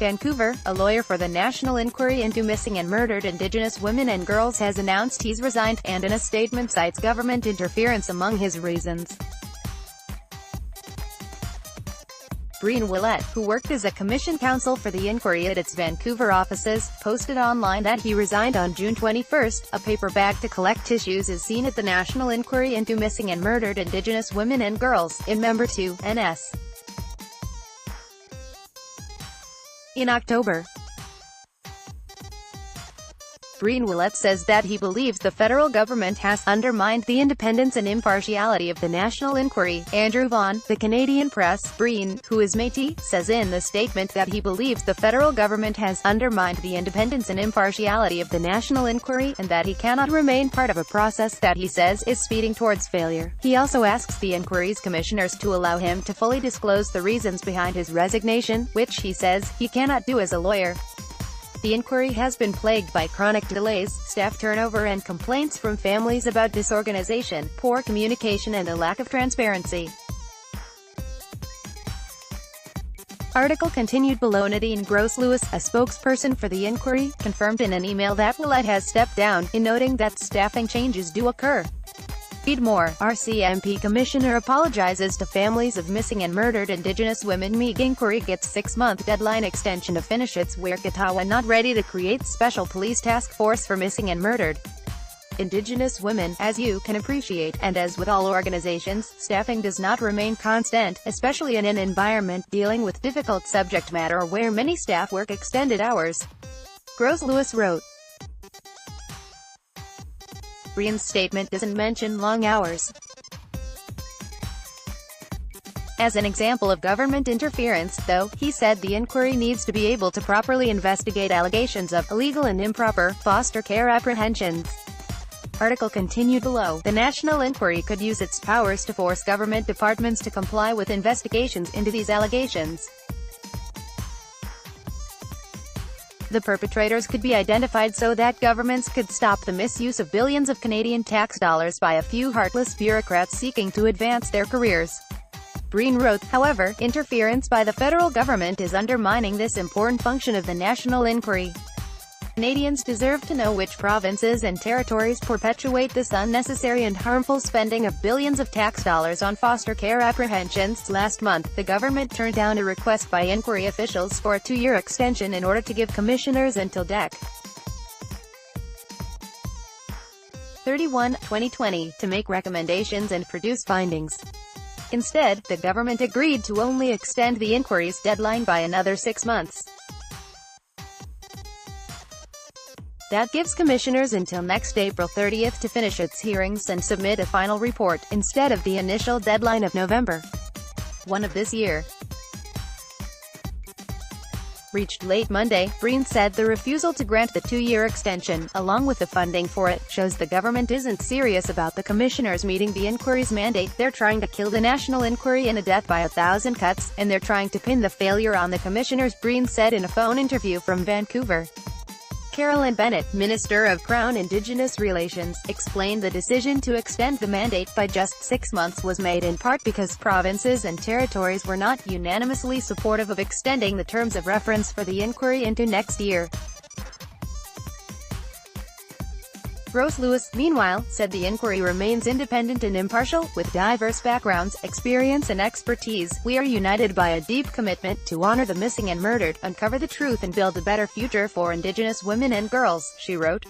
Vancouver, a lawyer for the National Inquiry into Missing and Murdered Indigenous Women and Girls has announced he's resigned, and in a statement cites government interference among his reasons. Breen Willett, who worked as a commission counsel for the inquiry at its Vancouver offices, posted online that he resigned on June 21. A paper bag to collect tissues is seen at the National Inquiry into Missing and Murdered Indigenous Women and Girls, in Member 2, NS. In October, Breen Willett says that he believes the federal government has undermined the independence and impartiality of the National Inquiry. Andrew Vaughan, the Canadian Press, Breen, who is Métis, says in the statement that he believes the federal government has undermined the independence and impartiality of the National Inquiry, and that he cannot remain part of a process that he says is speeding towards failure. He also asks the inquiry's commissioners to allow him to fully disclose the reasons behind his resignation, which he says he cannot do as a lawyer. The inquiry has been plagued by chronic delays, staff turnover and complaints from families about disorganization, poor communication and a lack of transparency. Article continued below. Nadine Gross-Lewis, a spokesperson for the inquiry, confirmed in an email that Willett has stepped down, in noting that staffing changes do occur. Read more. RCMP Commissioner apologizes to families of missing and murdered Indigenous women. MEG inquiry gets 6-month deadline extension to finish its work. Ottawa not ready to create special police task force for missing and murdered Indigenous women. As you can appreciate, and as with all organizations, staffing does not remain constant, especially in an environment dealing with difficult subject matter or where many staff work extended hours. Gross-Lewis wrote. Breen's statement doesn't mention long hours as an example of government interference, though. He said the inquiry needs to be able to properly investigate allegations of illegal and improper foster care apprehensions. Article continued below. The National Inquiry could use its powers to force government departments to comply with investigations into these allegations. The perpetrators could be identified so that governments could stop the misuse of billions of Canadian tax dollars by a few heartless bureaucrats seeking to advance their careers. Breen wrote, however, interference by the federal government is undermining this important function of the National Inquiry. Canadians deserve to know which provinces and territories perpetuate this unnecessary and harmful spending of billions of tax dollars on foster care apprehensions. Last month, the government turned down a request by inquiry officials for a 2-year extension in order to give commissioners until Dec. 31, 2020, to make recommendations and produce findings. Instead, the government agreed to only extend the inquiry's deadline by another 6 months. That gives commissioners until next April 30 to finish its hearings and submit a final report, instead of the initial deadline of November 1 of this year. Reached late Monday, Breen said the refusal to grant the 2-year extension, along with the funding for it, shows the government isn't serious about the commissioners meeting the inquiry's mandate. They're trying to kill the National Inquiry in a death by 1,000 cuts, and they're trying to pin the failure on the commissioners, Breen said in a phone interview from Vancouver. Carolyn Bennett, Minister of Crown Indigenous Relations, explained the decision to extend the mandate by just 6 months was made in part because provinces and territories were not unanimously supportive of extending the terms of reference for the inquiry into next year. Gross-Lewis, meanwhile, said the inquiry remains independent and impartial, with diverse backgrounds, experience and expertise. We are united by a deep commitment to honor the missing and murdered, uncover the truth and build a better future for Indigenous women and girls, she wrote.